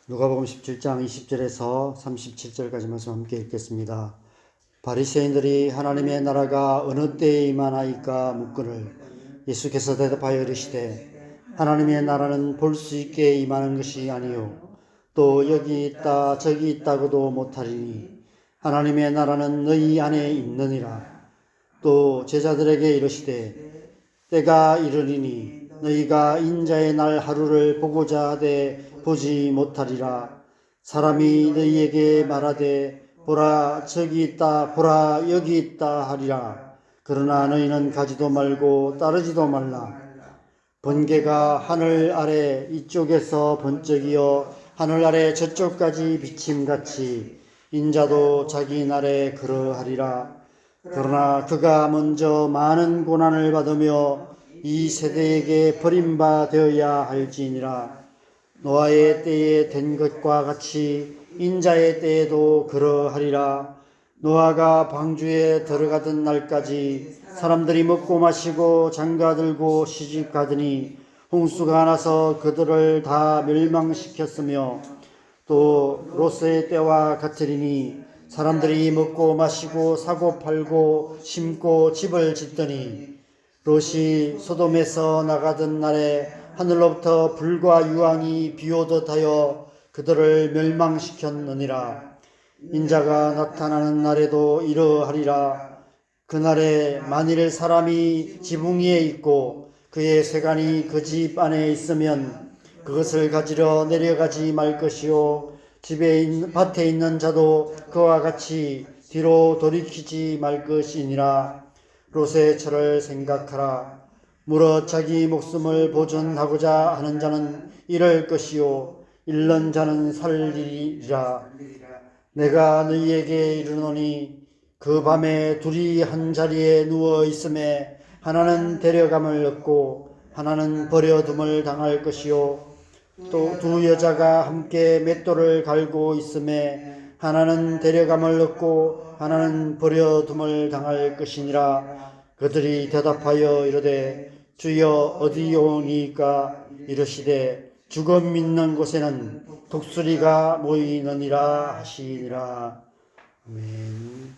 누가복음 17장 20절에서 37절까지 말씀 함께 읽겠습니다. 바리새인들이 하나님의 나라가 어느 때에 임하나이까 묻거늘 예수께서 대답하여 이르시되 하나님의 나라는 볼 수 있게 임하는 것이 아니요 또 여기 있다 저기 있다고도 못하리니 하나님의 나라는 너희 안에 있느니라. 또 제자들에게 이르시되 때가 이르리니 너희가 인자의 날 하루를 보고자 하되 보지 못하리라. 사람이 너희에게 말하되 보라 저기 있다 보라 여기 있다 하리라. 그러나 너희는 가지도 말고 따르지도 말라. 번개가 하늘 아래 이쪽에서 번쩍이어 하늘 아래 저쪽까지 비침같이 인자도 자기 날에 그러하리라. 그러나 그가 먼저 많은 고난을 받으며 이 세대에게 버림바 되어야 할지니라. 노아의 때에 된 것과 같이 인자의 때에도 그러하리라. 노아가 방주에 들어가던 날까지 사람들이 먹고 마시고 장가들고 시집가더니 홍수가 나서 그들을 다 멸망시켰으며 또 롯의 때와 같으리니 사람들이 먹고 마시고 사고 팔고 심고 집을 짓더니 롯이 소돔에서 나가던 날에 하늘로부터 불과 유황이 비오듯 하여 그들을 멸망시켰느니라. 인자가 나타나는 날에도 이러하리라. 그날에 만일 사람이 지붕 위에 있고 그의 세간이 그 집 안에 있으면 그것을 가지러 내려가지 말 것이요 밭에 있는 자도 그와 같이 뒤로 돌이키지 말 것이니라. 롯의 철을 생각하라. 무릇 자기 목숨을 보존하고자 하는 자는 잃을 것이요 잃는 자는 살리리라. 내가 너희에게 이르노니 그 밤에 둘이 한 자리에 누워 있음에 하나는 데려감을 얻고 하나는 버려둠을 당할 것이요 또 두 여자가 함께 맷돌을 갈고 있음에 하나는 데려감을 얻고 하나는 버려둠을 당할 것이니라. 그들이 대답하여 이르되 주여 어디오니까? 이르시되 죽음 있는 곳에는 독수리가 모이느니라 하시니라. 아멘.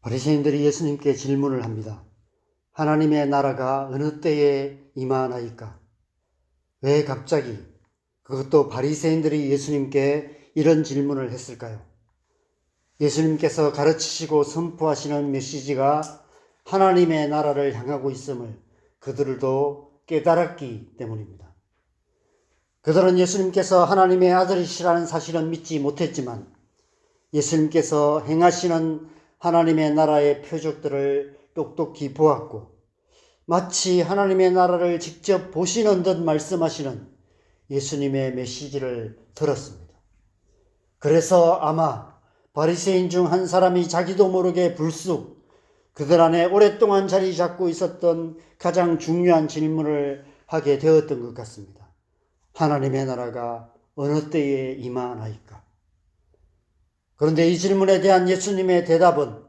바리새인들이 예수님께 질문을 합니다. 하나님의 나라가 어느 때에 임하나이까? 왜 갑자기 그것도 바리새인들이 예수님께 이런 질문을 했을까요? 예수님께서 가르치시고 선포하시는 메시지가 하나님의 나라를 향하고 있음을 그들도 깨달았기 때문입니다. 그들은 예수님께서 하나님의 아들이시라는 사실은 믿지 못했지만 예수님께서 행하시는 하나님의 나라의 표적들을 똑똑히 보았고 마치 하나님의 나라를 직접 보시는 듯 말씀하시는 예수님의 메시지를 들었습니다. 그래서 아마 바리새인 중 한 사람이 자기도 모르게 불쑥 그들 안에 오랫동안 자리 잡고 있었던 가장 중요한 질문을 하게 되었던 것 같습니다. 하나님의 나라가 어느 때에 임하나이까? 그런데 이 질문에 대한 예수님의 대답은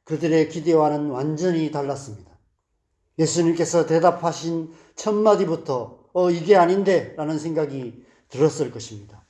그들의 기대와는 완전히 달랐습니다. 예수님께서 대답하신 첫 마디부터 이게 아닌데 라는 생각이 들었을 것입니다.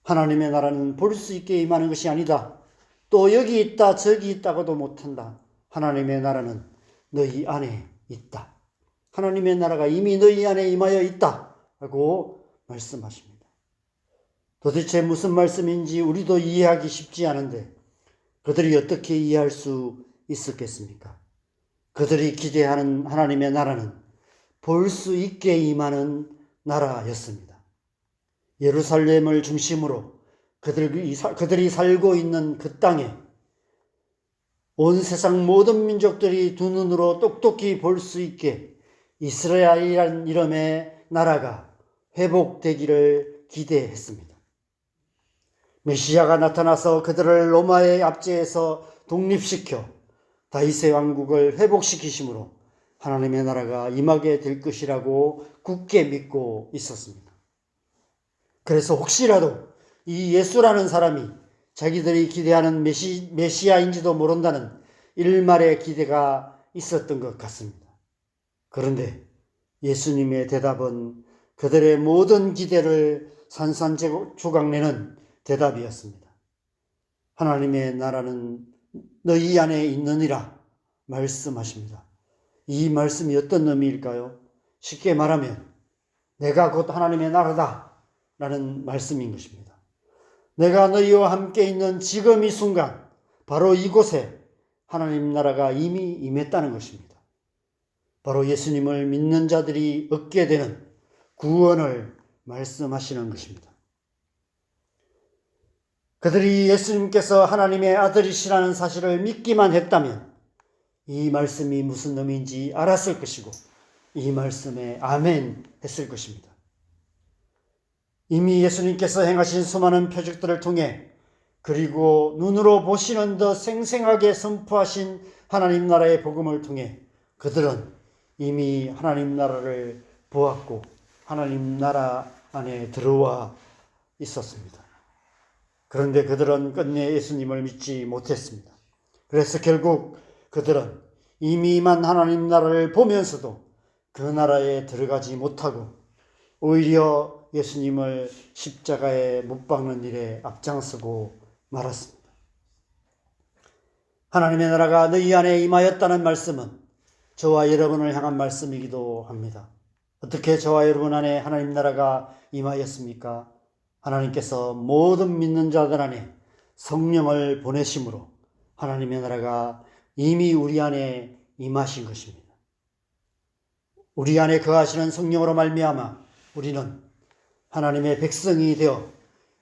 하나님의 나라는 볼 수 있게 임하는 것이 아니다. 또 여기 있다 저기 있다고도 못한다. 하나님의 나라는 너희 안에 있다. 하나님의 나라가 이미 너희 안에 임하여 있다 라고 말씀하십니다. 도대체 무슨 말씀인지 우리도 이해하기 쉽지 않은데 그들이 어떻게 이해할 수 있었겠습니까? 그들이 기대하는 하나님의 나라는 볼 수 있게 임하는 나라였습니다. 예루살렘을 중심으로 그들이 살고 있는 그 땅에 온 세상 모든 민족들이 두 눈으로 똑똑히 볼 수 있게 이스라엘이라는 이름의 나라가 회복되기를 기대했습니다. 메시아가 나타나서 그들을 로마의 압제에서 독립시켜 다윗의 왕국을 회복시키심으로 하나님의 나라가 임하게 될 것이라고 굳게 믿고 있었습니다. 그래서 혹시라도 이 예수라는 사람이 자기들이 기대하는 메시아인지도 모른다는 일말의 기대가 있었던 것 같습니다. 그런데 예수님의 대답은 그들의 모든 기대를 산산조각내는 대답이었습니다. 하나님의 나라는 너희 안에 있느니라 말씀하십니다. 이 말씀이 어떤 의미일까요? 쉽게 말하면 내가 곧 하나님의 나라다 라는 말씀인 것입니다. 내가 너희와 함께 있는 지금 이 순간 바로 이곳에 하나님 나라가 이미 임했다는 것입니다. 바로 예수님을 믿는 자들이 얻게 되는 구원을 말씀하시는 것입니다. 그들이 예수님께서 하나님의 아들이시라는 사실을 믿기만 했다면 이 말씀이 무슨 의미인지 알았을 것이고 이 말씀에 아멘 했을 것입니다. 이미 예수님께서 행하신 수많은 표적들을 통해 그리고 눈으로 보시는 더 생생하게 선포하신 하나님 나라의 복음을 통해 그들은 이미 하나님 나라를 보았고 하나님 나라 안에 들어와 있었습니다. 그런데 그들은 끝내 예수님을 믿지 못했습니다. 그래서 결국 그들은 이미 임한 하나님 나라를 보면서도 그 나라에 들어가지 못하고 오히려 예수님을 십자가에 못 박는 일에 앞장서고 말았습니다. 하나님의 나라가 너희 안에 임하였다는 말씀은 저와 여러분을 향한 말씀이기도 합니다. 어떻게 저와 여러분 안에 하나님 나라가 임하였습니까? 하나님께서 모든 믿는 자들 안에 성령을 보내심으로 하나님의 나라가 이미 우리 안에 임하신 것입니다. 우리 안에 거하시는 성령으로 말미암아 우리는 하나님의 백성이 되어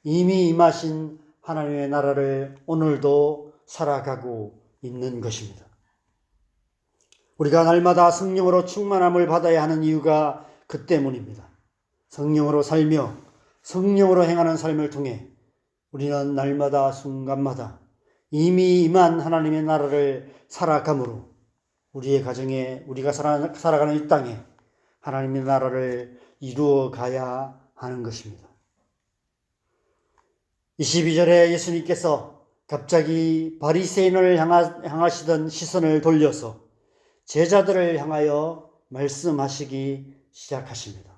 이미 임하신 하나님의 나라를 오늘도 살아가고 있는 것입니다. 우리가 날마다 성령으로 충만함을 받아야 하는 이유가 그 때문입니다. 성령으로 살며 성령으로 행하는 삶을 통해 우리는 날마다 순간마다 이미 임한 하나님의 나라를 살아가므로 우리의 가정에 우리가 살아가는 이 땅에 하나님의 나라를 이루어 가야 하는 것입니다. 22절에 예수님께서 갑자기 바리새인을 향하시던 시선을 돌려서 제자들을 향하여 말씀하시기 시작하십니다.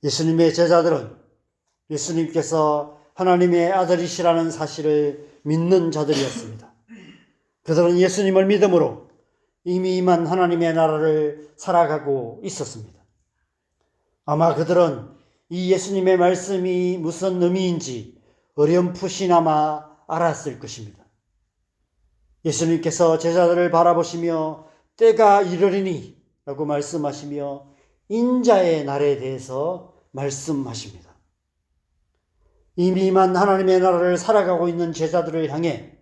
예수님의 제자들은 예수님께서 하나님의 아들이시라는 사실을 믿는 자들이었습니다. 그들은 예수님을 믿음으로 이미 임한 하나님의 나라를 살아가고 있었습니다. 아마 그들은 이 예수님의 말씀이 무슨 의미인지 어렴풋이나마 알았을 것입니다. 예수님께서 제자들을 바라보시며 때가 이르리니 라고 말씀하시며 인자의 날에 대해서 말씀하십니다. 이미 임한 하나님의 나라를 살아가고 있는 제자들을 향해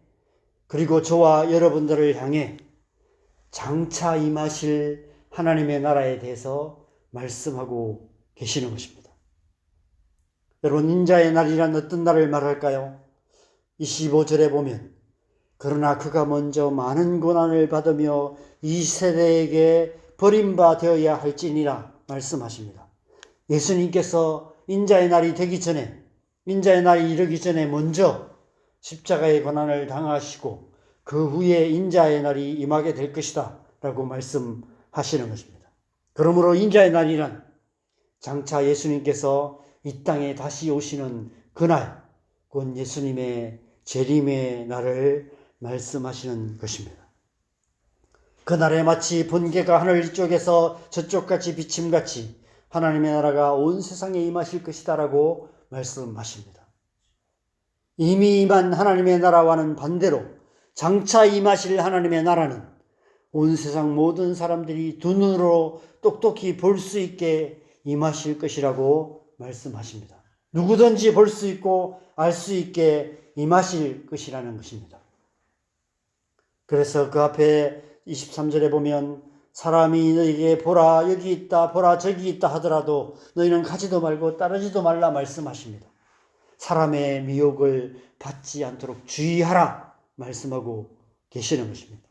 그리고 저와 여러분들을 향해 장차 임하실 하나님의 나라에 대해서 말씀하고 계시는 것입니다. 여러분, 인자의 날이란 어떤 날을 말할까요? 25절에 보면 그러나 그가 먼저 많은 고난을 받으며 이 세대에게 버림바 되어야 할지니라 말씀하십니다. 예수님께서 인자의 날이 되기 전에 인자의 날이 이르기 전에 먼저 십자가의 고난을 당하시고 그 후에 인자의 날이 임하게 될 것이다 라고 말씀하시는 것입니다. 그러므로 인자의 날이란 장차 예수님께서 이 땅에 다시 오시는 그날, 곧 예수님의 재림의 날을 말씀하시는 것입니다. 그날에 마치 번개가 하늘 이쪽에서 저쪽같이 비침같이 하나님의 나라가 온 세상에 임하실 것이다 라고 말씀하십니다. 이미 임한 하나님의 나라와는 반대로 장차 임하실 하나님의 나라는 온 세상 모든 사람들이 두 눈으로 똑똑히 볼 수 있게 임하실 것이라고 말씀하십니다. 누구든지 볼 수 있고 알 수 있게 임하실 것이라는 것입니다. 그래서 그 앞에 23절에 보면 사람이 너희에게 보라 여기 있다 보라 저기 있다 하더라도 너희는 가지도 말고 따르지도 말라 말씀하십니다. 사람의 미혹을 받지 않도록 주의하라 말씀하고 계시는 것입니다.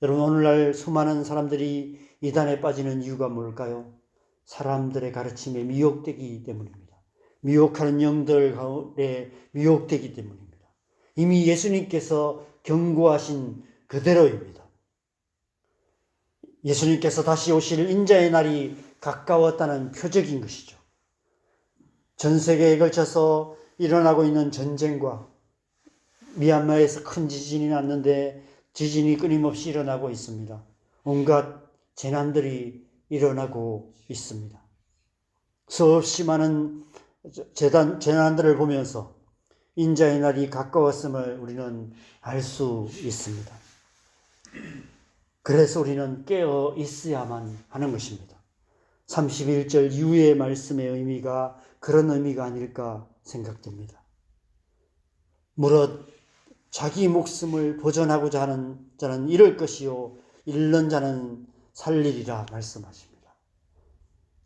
여러분, 오늘날 수많은 사람들이 이단에 빠지는 이유가 뭘까요? 사람들의 가르침에 미혹되기 때문입니다. 미혹하는 영들 가운데 미혹되기 때문입니다. 이미 예수님께서 경고하신 그대로입니다. 예수님께서 다시 오실 인자의 날이 가까웠다는 표적인 것이죠. 전 세계에 걸쳐서 일어나고 있는 전쟁과 미얀마에서 큰 지진이 났는데 지진이 끊임없이 일어나고 있습니다. 온갖 재난들이 일어나고 있습니다. 수없이 많은 재난들을 보면서 인자의 날이 가까웠음을 우리는 알 수 있습니다. 그래서 우리는 깨어 있어야만 하는 것입니다. 31절 이후의 말씀의 의미가 그런 의미가 아닐까 생각됩니다. 무릇 자기 목숨을 보존하고자 하는 자는 잃을 것이요 잃는 자는 살리리라 말씀하십니다.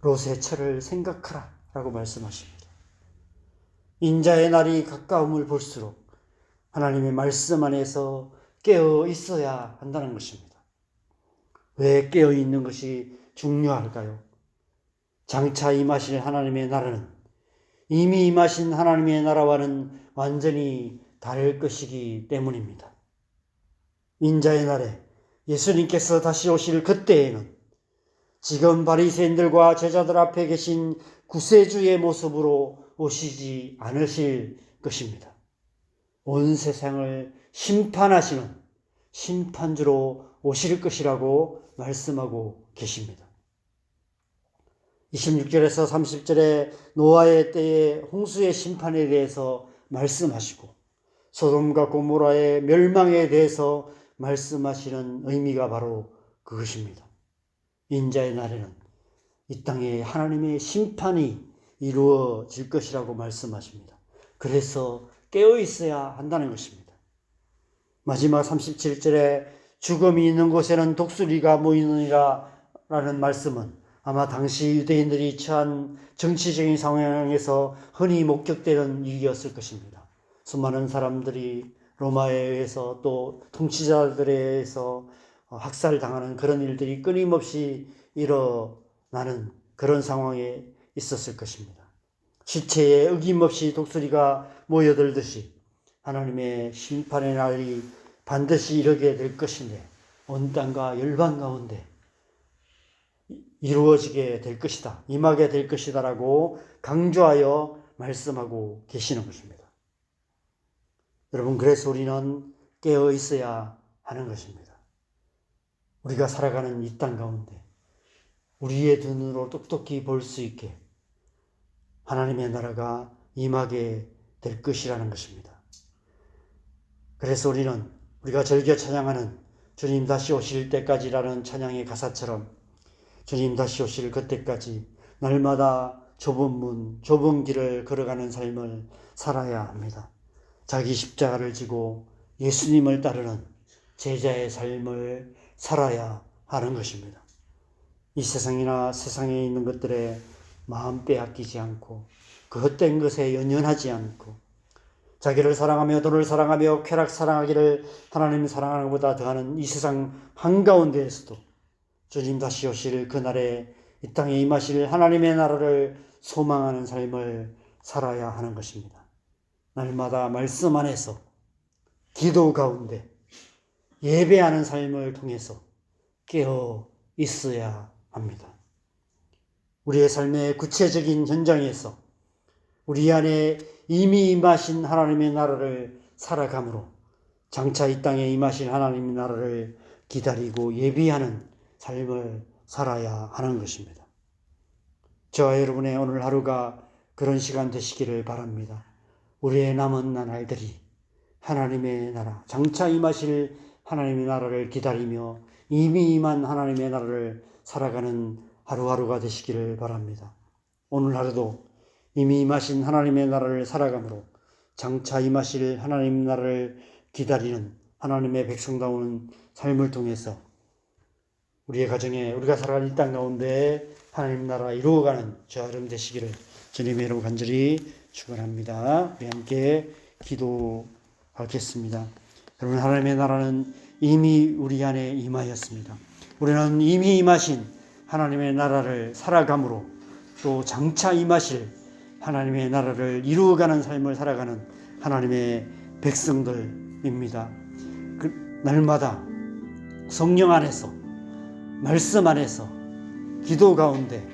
롯의 철을 생각하라 라고 말씀하십니다. 인자의 날이 가까움을 볼수록 하나님의 말씀 안에서 깨어 있어야 한다는 것입니다. 왜 깨어 있는 것이 중요할까요? 장차 임하실 하나님의 나라는 이미 임하신 하나님의 나라와는 완전히 다를 것이기 때문입니다. 인자의 날에 예수님께서 다시 오실 그때에는 지금 바리새인들과 제자들 앞에 계신 구세주의 모습으로 오시지 않으실 것입니다. 온 세상을 심판하시는 심판주로 오실 것이라고 말씀하고 계십니다. 26절에서 30절에 노아의 때의 홍수의 심판에 대해서 말씀하시고 소돔과 고모라의 멸망에 대해서 말씀하시는 의미가 바로 그것입니다. 인자의 날에는 이 땅에 하나님의 심판이 이루어질 것이라고 말씀하십니다. 그래서 깨어 있어야 한다는 것입니다. 마지막 37절에 죽음이 있는 곳에는 독수리가 모이느니라 라는 말씀은 아마 당시 유대인들이 처한 정치적인 상황에서 흔히 목격되는 일이었을 것입니다. 수많은 사람들이 로마에 의해서 또 통치자들에 의해서 학살당하는 그런 일들이 끊임없이 일어나는 그런 상황에 있었을 것입니다. 시체에 어김없이 독수리가 모여들듯이 하나님의 심판의 날이 반드시 이르게 될 것인데 온 땅과 열방 가운데 이루어지게 될 것이다, 임하게 될 것이다 라고 강조하여 말씀하고 계시는 것입니다. 여러분, 그래서 우리는 깨어 있어야 하는 것입니다. 우리가 살아가는 이 땅 가운데 우리의 눈으로 똑똑히 볼 수 있게 하나님의 나라가 임하게 될 것이라는 것입니다. 그래서 우리가 즐겨 찬양하는 주님 다시 오실 때까지라는 찬양의 가사처럼 주님 다시 오실 그때까지 날마다 좁은 문, 좁은 길을 걸어가는 삶을 살아야 합니다. 자기 십자가를 지고 예수님을 따르는 제자의 삶을 살아야 하는 것입니다. 이 세상이나 세상에 있는 것들에 마음 빼앗기지 않고 그 헛된 것에 연연하지 않고 자기를 사랑하며 돈을 사랑하며 쾌락 사랑하기를 하나님 사랑하는 것보다 더하는 이 세상 한가운데에서도 주님 다시 오실 그날에 이 땅에 임하실 하나님의 나라를 소망하는 삶을 살아야 하는 것입니다. 날마다 말씀 안에서 기도 가운데 예배하는 삶을 통해서 깨어 있어야 합니다. 우리의 삶의 구체적인 현장에서 우리 안에 이미 임하신 하나님의 나라를 살아감으로 장차 이 땅에 임하신 하나님의 나라를 기다리고 예비하는 삶을 살아야 하는 것입니다. 저와 여러분의 오늘 하루가 그런 시간 되시기를 바랍니다. 우리의 남은 나날들이 하나님의 나라, 장차 임하실 하나님의 나라를 기다리며 이미 임한 하나님의 나라를 살아가는 하루하루가 되시기를 바랍니다. 오늘 하루도 이미 임하신 하나님의 나라를 살아감으로 장차 임하실 하나님의 나라를 기다리는 하나님의 백성다운 삶을 통해서 우리의 가정에 우리가 살아가는 이 땅 가운데 하나님 나라 이루어가는 저와 여러분 되시기를 주님의 이름으로 간절히 축원합니다. 우리 함께 기도하겠습니다. 여러분, 하나님의 나라는 이미 우리 안에 임하였습니다. 우리는 이미 임하신 하나님의 나라를 살아감으로 또 장차 임하실 하나님의 나라를 이루어가는 삶을 살아가는 하나님의 백성들입니다. 날마다 성령 안에서 말씀 안에서 기도 가운데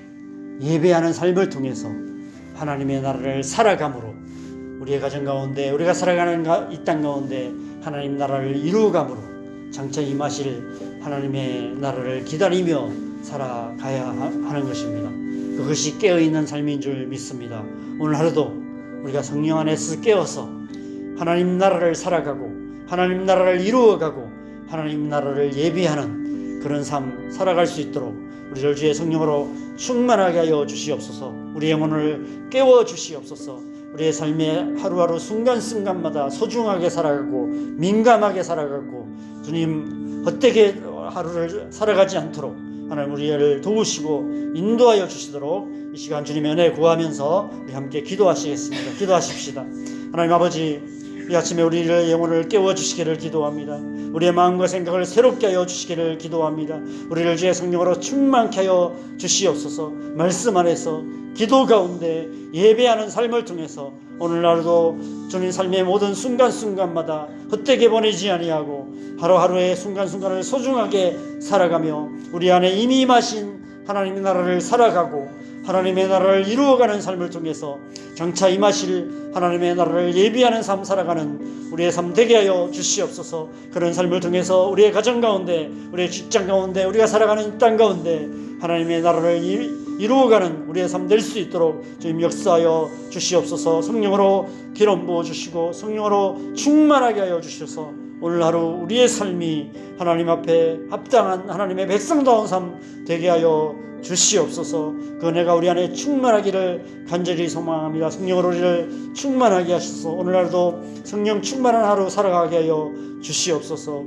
예배하는 삶을 통해서 하나님의 나라를 살아감으로 우리의 가정 가운데 우리가 살아가는 이 땅 가운데 하나님 나라를 이루어감으로 장차 임하실 하나님의 나라를 기다리며 살아가야 하는 것입니다. 그것이 깨어있는 삶인 줄 믿습니다. 오늘 하루도 우리가 성령 안에서 깨어서 하나님 나라를 살아가고 하나님 나라를 이루어가고 하나님 나라를 예비하는 그런 삶 살아갈 수 있도록 우리를 주의 성령으로 충만하게 하여 주시옵소서. 우리의 영혼을 깨워 주시옵소서. 우리의 삶의 하루하루 순간순간마다 소중하게 살아가고 민감하게 살아가고 주님 헛되게 하루를 살아가지 않도록 하나님 우리를 도우시고 인도하여 주시도록 이 시간 주님의 은혜 구하면서 우리 함께 기도하시겠습니다. 기도하십시다. 하나님 아버지, 이 아침에 우리의 영혼을 깨워주시기를 기도합니다. 우리의 마음과 생각을 새롭게 하여 주시기를 기도합니다. 우리를 주의 성령으로 충만케 하여 주시옵소서. 말씀 안에서 기도 가운데 예배하는 삶을 통해서 오늘 하루도 주님 삶의 모든 순간순간마다 헛되게 보내지 아니하고 하루하루의 순간순간을 소중하게 살아가며 우리 안에 이미 임하신 하나님의 나라를 살아가고 하나님의 나라를 이루어가는 삶을 통해서 장차 임하실 하나님의 나라를 예비하는 삶 살아가는 우리의 삶 되게 하여 주시옵소서. 그런 삶을 통해서 우리의 가정 가운데 우리의 직장 가운데 우리가 살아가는 이 땅 가운데 하나님의 나라를 이루어가는 우리의 삶 될 수 있도록 주님 역사하여 주시옵소서. 성령으로 기름 부어주시고 성령으로 충만하게 하여 주셔서 오늘 하루 우리의 삶이 하나님 앞에 합당한 하나님의 백성다운 삶 되게 하여 주시옵소서. 그 은혜가 우리 안에 충만하기를 간절히 소망합니다. 성령으로 우리를 충만하게 하셔서 오늘 하루도 성령 충만한 하루 살아가게 하여 주시옵소서.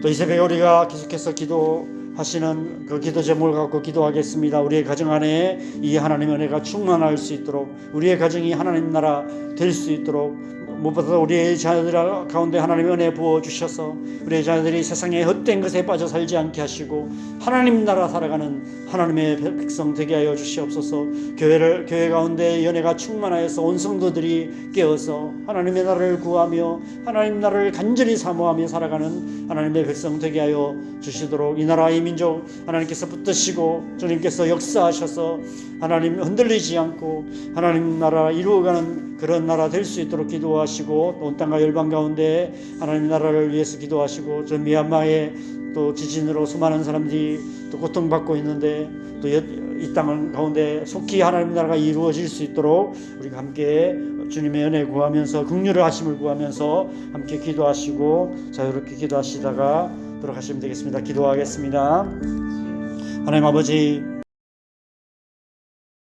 또 이 새벽에 우리가 계속해서 기도하시는 그 기도 제목을 갖고 기도하겠습니다. 우리의 가정 안에 이 하나님의 은혜가 충만할 수 있도록 우리의 가정이 하나님 나라 될 수 있도록 무엇보다 우리의 자녀들 가운데 하나님의 은혜 부어주셔서 우리의 자녀들이 세상의 헛된 것에 빠져 살지 않게 하시고 하나님 나라 살아가는 하나님의 백성 되게 하여 주시옵소서. 교회 가운데 연애가 충만하여서 온 성도들이 깨어서 하나님의 나라를 구하며 하나님 나라를 간절히 사모하며 살아가는 하나님의 백성 되게 하여 주시도록 이 나라 이 민족 하나님께서 붙드시고 주님께서 역사하셔서 하나님 흔들리지 않고 하나님 나라 이루어가는 그런 나라 될 수 있도록 기도하시고 온 땅과 열방 가운데 하나님 나라를 위해서 기도하시고 저 미얀마의 또 지진으로 수많은 사람들이 또 고통받고 있는데 또 이 땅 가운데 속히 하나님 나라가 이루어질 수 있도록 우리가 함께 주님의 은혜 구하면서 긍휼을 하심을 구하면서 함께 기도하시고 자유롭게 기도하시다가 들어가시면 되겠습니다. 기도하겠습니다. 하나님 아버지,